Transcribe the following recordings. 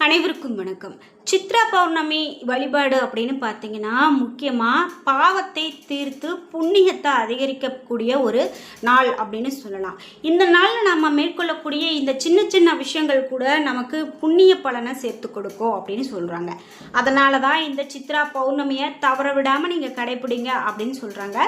அனைவருக்கும் வணக்கம். சித்ரா பௌர்ணமி வழிபாடு அப்படின்னு பார்த்தீங்கன்னா, முக்கியமாக பாவத்தை தீர்த்து புண்ணியத்தை அதிகரிக்கக்கூடிய ஒரு நாள் அப்படின்னு சொல்லலாம். இந்த நாளில் நம்ம மேற்கொள்ளக்கூடிய இந்த சின்ன சின்ன விஷயங்கள் கூட நமக்கு புண்ணிய பலனை சேர்த்து கொடுக்கும் அப்படின்னு சொல்கிறாங்க. அதனால தான் இந்த சித்ரா பௌர்ணமியை தவற விடாமல் நீங்கள் கடைப்பிடிங்க அப்படின்னு சொல்கிறாங்க.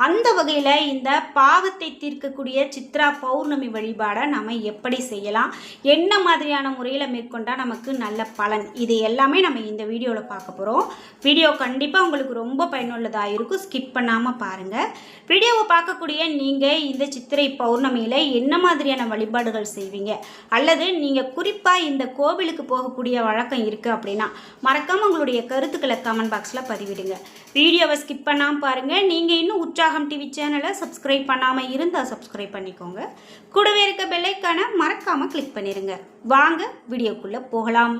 அந்த வகையில் இந்த பாவத்தை தீர்க்கக்கூடிய சித்ரா பௌர்ணமி வழிபாடை நம்ம எப்படி செய்யலாம், என்ன மாதிரியான முறையில் மேற்கொண்டால் நமக்கு நல்ல பலன், இது எல்லாமே நம்ம இந்த வீடியோவில் பார்க்க போகிறோம். வீடியோ கண்டிப்பாக உங்களுக்கு ரொம்ப பயனுள்ளதாக இருக்கும். ஸ்கிப் பண்ணாமல் பாருங்கள். வீடியோவை பார்க்கக்கூடிய நீங்கள் இந்த சித்திரை பௌர்ணமியில் என்ன மாதிரியான வழிபாடுகள் செய்வீங்க, அல்லது நீங்கள் குறிப்பாக இந்த கோவிலுக்கு போகக்கூடிய வழக்கம் இருக்குது அப்படின்னா மறக்காமல் உங்களுடைய கருத்துக்களை கமெண்ட் பாக்ஸில் பதிவிடுங்க. வீடியோவை ஸ்கிப் பண்ணாமல் பாருங்கள். நீங்கள் இன்னும் உற்சாகம் டிவி சேனலை சப்ஸ்கிரைப் பண்ணாமல் இருந்தால் சப்ஸ்கிரைப் பண்ணிக்கோங்க. கூடவே இருக்க பெல் ஐக்கானை மறக்காமல் கிளிக் பண்ணிடுங்க. வாங்க வீடியோக்குள்ளே போகலாம்.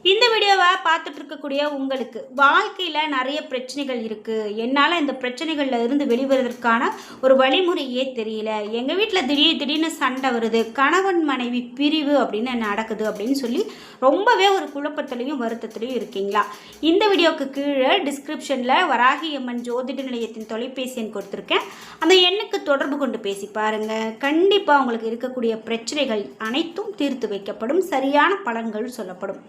இந்த வீடியோவை பார்த்துட்டு இருக்கக்கூடிய உங்களுக்கு வாழ்க்கையில் நிறைய பிரச்சனைகள் இருக்குது, என்னால் இந்த பிரச்சனைகளில் இருந்து வெளிவருவதற்கான ஒரு வழிமுறையே தெரியல, எங்கள் வீட்டில் திடீர்னு சண்டை வருது, கணவன் மனைவி பிரிவு அப்படின்னு நடக்குது அப்படின்னு சொல்லி ரொம்பவே ஒரு குழப்பத்திலையும் வருத்தத்திலையும் இருக்கீங்களா? இந்த வீடியோவுக்கு கீழே டிஸ்கிரிப்ஷனில் வராகி அம்மன் ஜோதிட நிலையத்தின் தொலைபேசி எண் கொடுத்துருக்கேன். அந்த எண்ணுக்கு தொடர்பு கொண்டு பேசி பாருங்கள். கண்டிப்பாக உங்களுக்கு இருக்கக்கூடிய பிரச்சனைகள் அனைத்தும் தீர்த்து வைக்கப்படும், சரியான பலன்கள் சொல்லப்படும்.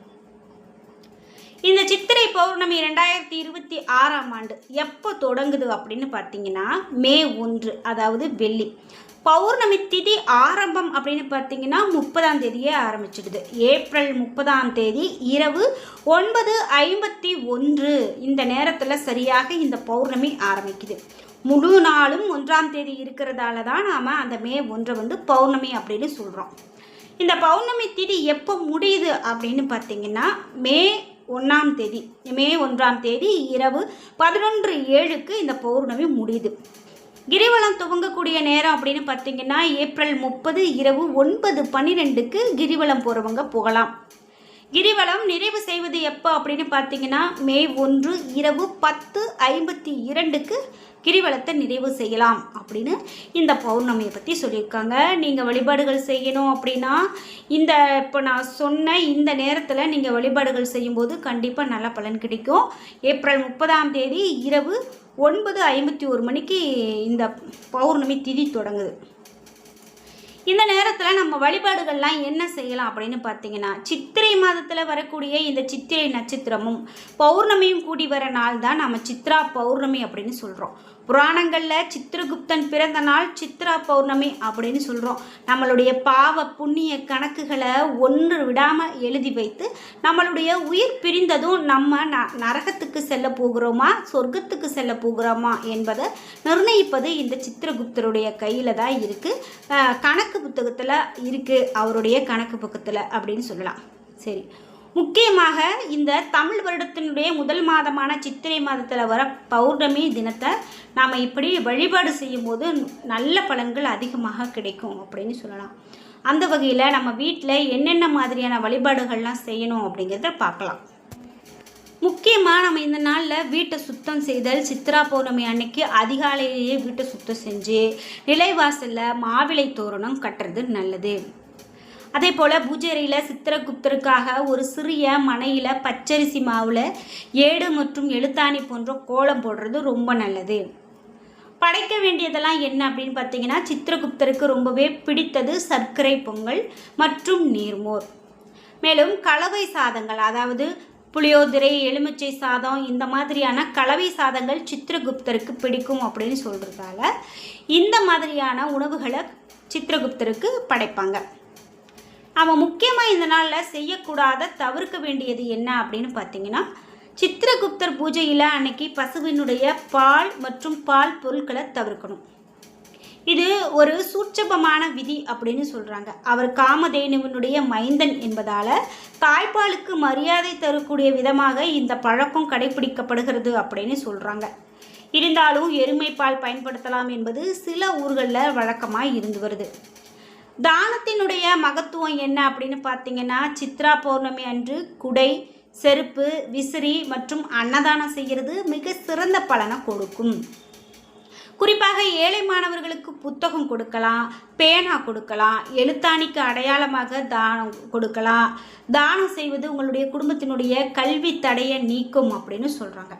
இந்த சித்திரை பௌர்ணமி 2026ஆம் ஆண்டு எப்போ தொடங்குது அப்படின்னு பார்த்தீங்கன்னா, மே 1, அதாவது வெள்ளி. பௌர்ணமி திதி ஆரம்பம் அப்படின்னு பார்த்தீங்கன்னா 30ஆம் தேதியே ஆரம்பிச்சிடுது. ஏப்ரல் 30ஆம் தேதி இரவு 9:51 இந்த நேரத்தில் சரியாக இந்த பௌர்ணமி ஆரம்பிக்குது. முழு நாளும் 1ஆம் தேதி இருக்கிறதால தான் நாம் அந்த மே 1 பௌர்ணமி அப்படின்னு சொல்கிறோம். இந்த பௌர்ணமி திதி எப்போ முடியுது அப்படின்னு பார்த்தீங்கன்னா, மே 1ஆம் தேதி இரவு 11:07 இந்த பௌர்ணமி முடியுது. கிரிவலம் துவங்கக்கூடிய நேரம் அப்படின்னு பார்த்தீங்கன்னா, ஏப்ரல் 30 இரவு 9:12 கிரிவலம் போகிறவங்க போகலாம். கிரிவலம் நிறைவு செய்வது எப்போ அப்படின்னு பார்த்தீங்கன்னா, மே 1 இரவு 10:52 கிரிவலத்தை நிறைவு செய்யலாம் அப்படின்னு இந்த பௌர்ணமியை பற்றி சொல்லியிருக்காங்க. நீங்கள் வழிபாடுகள் செய்யணும் அப்படின்னா இப்போ நான் சொன்ன இந்த நேரத்தில் நீங்கள் வழிபாடுகள் செய்யும்போது கண்டிப்பாக நல்ல பலன் கிடைக்கும். ஏப்ரல் 30ஆம் தேதி இரவு 9:51 இந்த பௌர்ணமி திதி தொடங்குது. இந்த நேரத்தில் நம்ம வழிபாடுகள்லாம் என்ன செய்யலாம் அப்படின்னு பார்த்தீங்கன்னா, சித்திரை மாதத்தில் வரக்கூடிய இந்த சித்திரை நட்சத்திரமும் பௌர்ணமியும் கூடி வர நாள் தான் நம்ம சித்ரா பௌர்ணமி அப்படின்னு சொல்கிறோம். புராணங்களில் சித்திரகுப்தன் பிறந்த நாள் சித்ரா பௌர்ணமி அப்படின்னு சொல்கிறோம். நம்மளுடைய பாவ புண்ணிய கணக்குகளை ஒன்று விடாமல் எழுதி வைத்து நம்மளுடைய உயிர் பிரிந்ததும் நம்ம நரகத்துக்கு செல்ல போகிறோமா சொர்க்கத்துக்கு செல்ல போகிறோமா என்பதை நிர்ணயிப்பது இந்த சித்திரகுப்தருடைய கையில் தான் இருக்குது. கணக்கு புத்தகத்தில் இருக்குது, அவருடைய கணக்கு புத்தகத்தில் அப்படின்னு சொல்லலாம். சரி, முக்கியமாக இந்த தமிழ் வருடத்தினுடைய முதல் மாதமான சித்திரை மாதத்தில் வர பௌர்ணமி தினத்தை நாம் இப்படி வழிபாடு செய்யும்போது நல்ல பலன்கள் அதிகமாக கிடைக்கும் அப்படின்னு சொல்லலாம். அந்த வகையில் நம்ம வீட்டில் என்னென்ன மாதிரியான வழிபாடுகள்லாம் செய்யணும் அப்படிங்கிறத பார்க்கலாம். முக்கியமாக நம்ம இந்த நாளில் வீட்டை சுத்தம் செய்தல், சித்ரா பௌர்ணமி அன்னைக்கு அதிகாலையிலேயே வீட்டை சுத்தம் செஞ்சு நிலைவாசலில் மாவிளை தோரணம் கட்டுறது நல்லது. அதே போல் பூஜை அறையில் சித்திரகுப்தருக்காக ஒரு சிறிய மனையில் பச்சரிசி மாவில் ஏடு மற்றும் எழுத்தாணி போன்ற கோலம் போடுறது ரொம்ப நல்லது. படைக்க வேண்டியதெல்லாம் என்ன அப்படின்னு பார்த்தீங்கன்னா, சித்திரகுப்தருக்கு ரொம்பவே பிடித்தது சர்க்கரை பொங்கல் மற்றும் நீர்மோர். மேலும் கலவை சாதங்கள், அதாவது புளியோதரை, எலுமிச்சை சாதம், இந்த மாதிரியான கலவை சாதங்கள் சித்திரகுப்தருக்கு பிடிக்கும் அப்படின்னு சொல்கிறதால இந்த மாதிரியான உணவுகளை சித்திரகுப்தருக்கு படைப்பாங்க. அவன் முக்கியமாக இந்த நாளில் செய்யக்கூடாத தவிர்க்க வேண்டியது என்ன அப்படின்னு பார்த்தீங்கன்னா, சித்திரகுப்தர் பூஜையில் அன்னைக்கு பசுவினுடைய பால் மற்றும் பால் பொருட்களை தவிர்க்கணும். இது ஒரு சூட்சபமான விதி அப்படின்னு சொல்கிறாங்க. அவர் காமதேனுவினுடைய மைந்தன் என்பதால் தாய்ப்பாலுக்கு மரியாதை தரக்கூடிய விதமாக இந்த பழக்கம் கடைபிடிக்கப்படுகிறது அப்படின்னு சொல்கிறாங்க. இருந்தாலும் எருமைப்பால் பயன்படுத்தலாம் என்பது சில ஊர்களில் வழக்கமாக இருந்து வருது. தானத்தினுடைய மகத்துவம் என்ன அப்படின்னு பார்த்தீங்கன்னா, சித்ரா பௌர்ணமி அன்று குடை, செருப்பு, விசிறி மற்றும் அன்னதானம் செய்கிறது மிக சிறந்த பலனை கொடுக்கும். குறிப்பாக ஏழை மாணவர்களுக்கு புத்தகம் கொடுக்கலாம், பேனா கொடுக்கலாம், எழுத்தாணிக்கு அடையாளமாக தானம் கொடுக்கலாம். தானம் செய்வது உங்களுடைய குடும்பத்தினுடைய கல்வி தடையை நீக்கும் அப்படின்னு சொல்கிறாங்க.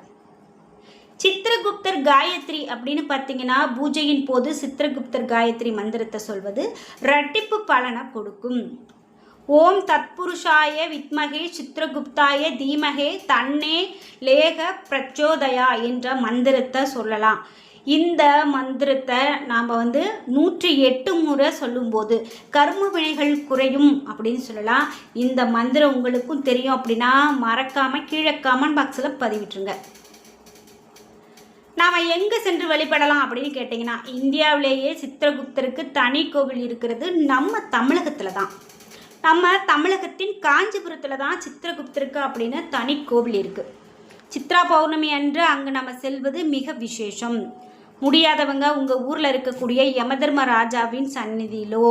சித்திரகுப்தர் காயத்ரி அப்படின்னு பார்த்தீங்கன்னா, பூஜையின் போது சித்திரகுப்தர் காயத்ரி மந்திரத்தை சொல்வது இரட்டிப்பு பலனை கொடுக்கும். ஓம் தத்புருஷாய வித்மகே சித்திரகுப்தாய தீமகே தன்னே லேக பிரச்சோதயா என்ற மந்திரத்தை சொல்லலாம். இந்த மந்திரத்தை நாம் 108 முறை சொல்லும்போது கர்ம வினைகள் குறையும் அப்படின்னு சொல்லலாம். இந்த மந்திரம் உங்களுக்கும் தெரியும் அப்படின்னா மறக்காமல் கீழே கமெண்ட் பாக்ஸில் பதிவிட்டுருங்க. நாம் எங்கே சென்று வழிபடலாம் அப்படின்னு கேட்டிங்கன்னா, இந்தியாவிலேயே சித்திரகுப்தருக்கு தனி கோவில் இருக்கிறது நம்ம தமிழகத்தில் தான். நம்ம தமிழகத்தின் காஞ்சிபுரத்தில் தான் சித்திரகுப்தருக்கு அப்படின்னு தனி கோவில் இருக்குது. சித்ரா பௌர்ணமி அன்று அங்கே நம்ம செல்வது மிக விசேஷம். முடியாதவங்க உங்கள் ஊரில் இருக்கக்கூடிய யமதர்ம ராஜாவின் சந்நிதியிலோ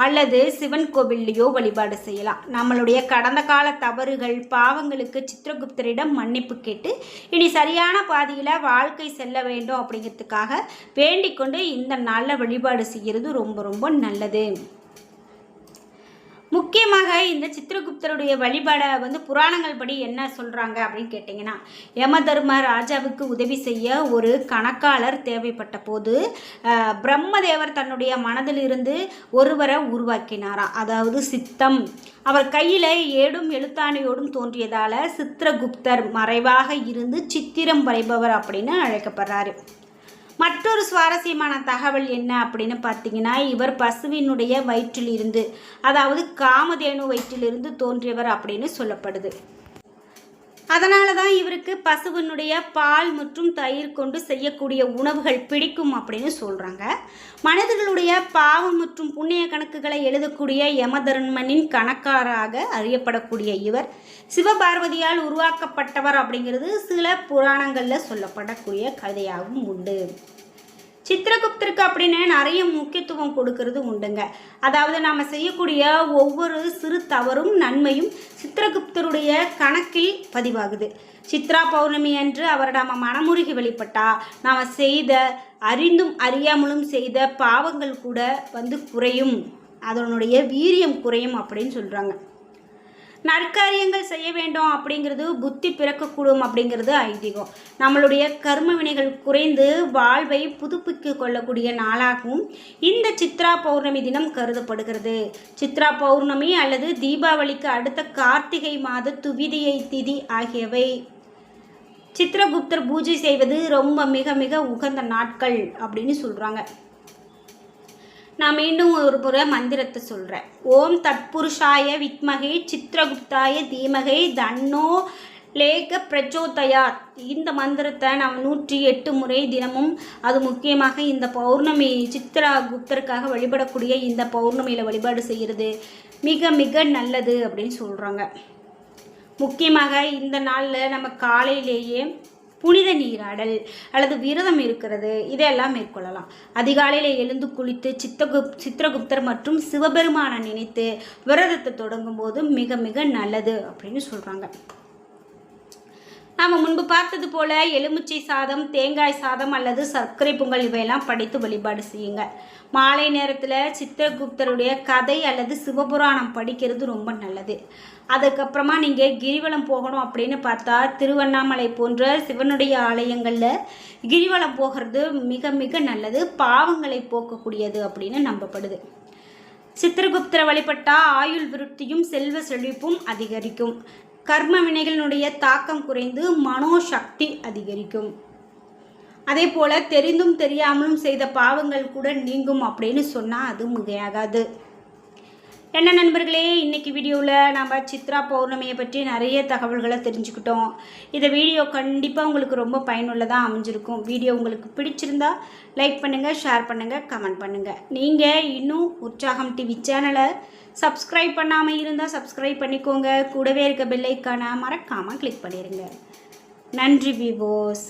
அல்லது சிவன் கோவில்லையோ வழிபாடு செய்யலாம். நம்மளுடைய கடந்த கால தவறுகள் பாவங்களுக்கு சித்திரகுப்தரிடம் மன்னிப்பு கேட்டு இனி சரியான பாதையில் வாழ்க்கை செல்ல வேண்டும் அப்படிங்கிறதுக்காக வேண்டிக் கொண்டு இந்த நாளில் வழிபாடு செய்கிறது ரொம்ப ரொம்ப நல்லது. முக்கியமாக இந்த சித்திரகுப்தருடைய வழிபாடை புராணங்கள் படி என்ன சொல்கிறாங்க அப்படின்னு கேட்டிங்கன்னா, யமதர்ம ராஜாவுக்கு உதவி செய்ய ஒரு கணக்காளர் தேவைப்பட்ட போது பிரம்மதேவர் தன்னுடைய மனதிலிருந்து ஒருவரை உருவாக்கினாராம், அதாவது சித்தம். அவர் கையில் ஏடும் எழுத்தாணியோடும் தோன்றியதால் சித்திரகுப்தர் மறைவாக இருந்து சித்திரம் வரைபவர் அப்படின்னு அழைக்கப்படுறாரு. மற்றொரு சுவாரஸ்யமான தகவல் என்ன அப்படின்னு பார்த்தீங்கன்னா, இவர் பசுவினுடைய வயிற்றிலிருந்து, அதாவது காமதேனு வயிற்றிலிருந்து தோன்றியவர் அப்படின்னு சொல்லப்படுது. அதனால தான் இவருக்கு பசுவினுடைய பால் மற்றும் தயிர் கொண்டு செய்யக்கூடிய உணவுகள் பிடிக்கும் அப்படின்னு சொல்கிறாங்க. மனிதர்களுடைய பாவம் மற்றும் புண்ணிய கணக்குகளை எழுதக்கூடிய யமதர்மனின் கணக்காராக அறியப்படக்கூடிய இவர் சிவபார்வதியால் உருவாக்கப்பட்டவர் அப்படிங்கிறது சில புராணங்களில் சொல்லப்படக்கூடிய கதையாகவும் உண்டு. சித்திரகுப்தருக்கு அப்படின்னு நிறைய முக்கியத்துவம் கொடுக்கறது உண்டுங்க. அதாவது நாம் செய்யக்கூடிய ஒவ்வொரு சிறு தவறும் நன்மையும் சித்திரகுப்தருடைய கணக்கில் பதிவாகுது. சித்ரா பௌர்ணமி அன்று அவர் நாம் மனமுருகி வழிபட்டால் நாம் செய்த அறிந்தும் அறியாமலும் செய்த பாவங்கள் கூட குறையும், அதனுடைய வீரியம் குறையும் அப்படின்னு சொல்கிறாங்க. நற்காரியங்கள் செய்ய வேண்டும் அப்படிங்கிறது புத்தி பிறக்கக்கூடும் அப்படிங்கிறது ஐதீகம். நம்மளுடைய கர்ம வினைகள் குறைந்து வாழ்வை புதுப்பிக்க கொள்ளக்கூடிய நாளாகவும் இந்த சித்ரா பௌர்ணமி தினம் கருதப்படுகிறது. சித்ரா பௌர்ணமி அல்லது தீபாவளிக்கு அடுத்த கார்த்திகை மாத துவிதியை திதி ஆகியவை சித்திரகுப்தர் பூஜை செய்வது ரொம்ப மிக மிக உகந்த நாட்கள் அப்படின்னு சொல்கிறாங்க. நான் மீண்டும் ஒரு முறை மந்திரத்தை சொல்கிறேன். ஓம் தத்புருஷாய வித்மகே சித்திரகுப்தாய தீமகே தன்னோ லேக பிரச்சோதயாத். இந்த மந்திரத்தை நாம் 108 முறை தினமும், அது முக்கியமாக இந்த பௌர்ணமி சித்திரகுப்தருக்காக வழிபடக்கூடிய இந்த பௌர்ணமியில் வழிபாடு செய்கிறது மிக மிக நல்லது அப்படின்னு சொல்கிறாங்க. முக்கியமாக இந்த நாளில் நம்ம காலையிலேயே புனித நீராடல் அல்லது விரதம் இருக்கிறது இதெல்லாம் மேற்கொள்ளலாம். அதிகாலையில் எழுந்து குளித்து சித்திரகுப்தர் மற்றும் சிவபெருமானை நினைத்து விரதத்தை தொடங்கும் போது மிக மிக நல்லது அப்படின்னு சொல்கிறாங்க. நாம் முன்பு பார்த்தது போல் எலுமிச்சை சாதம், தேங்காய் சாதம் அல்லது சர்க்கரை பொங்கல் இவையெல்லாம் படைத்து வழிபாடு செய்யுங்க. மாலை நேரத்தில் சித்திரகுப்தருடைய கதை அல்லது சிவபுராணம் படிக்கிறது ரொம்ப நல்லது. அதுக்கப்புறமா நீங்கள் கிரிவலம் போகணும் அப்படின்னு பார்த்தா திருவண்ணாமலை போன்ற சிவனுடைய ஆலயங்களில் கிரிவலம் போகிறது மிக மிக நல்லது, பாவங்களை போக்கக்கூடியது அப்படின்னு நம்பப்படுது. சித்திரகுப்தரை வழிபட்டால் ஆயுள் விருத்தியும் செல்வ செழிப்பும் அதிகரிக்கும். கர்ம வினைகளினுடைய தாக்கம் குறைந்து மனோசக்தி அதிகரிக்கும். அதே போல் தெரிந்தும் தெரியாமலும் செய்த பாவங்கள் கூட நீங்கும் அப்படின்னு சொன்னால் அது மிகையாகாது. என்ன நண்பர்களே, இன்றைக்கி வீடியோவில் நம்ம சித்ரா பௌர்ணமியை பற்றி நிறைய தகவல்களை தெரிஞ்சுக்கிட்டோம். இந்த வீடியோ கண்டிப்பாக உங்களுக்கு ரொம்ப பயனுள்ளதாக அமைஞ்சிருக்கும். வீடியோ உங்களுக்கு பிடிச்சிருந்தா லைக் பண்ணுங்கள், ஷேர் பண்ணுங்கள், கமெண்ட் பண்ணுங்கள். நீங்கள் இன்னும் உற்சாகம் டிவி சேனலை சப்ஸ்கிரைப் பண்ணாமல் இருந்தால் சப்ஸ்கிரைப் பண்ணிக்கோங்க. கூடவே இருக்க பெல் ஐக்கானை மறக்காமல் கிளிக் பண்ணிடுங்க. நன்றி விவோஸ்.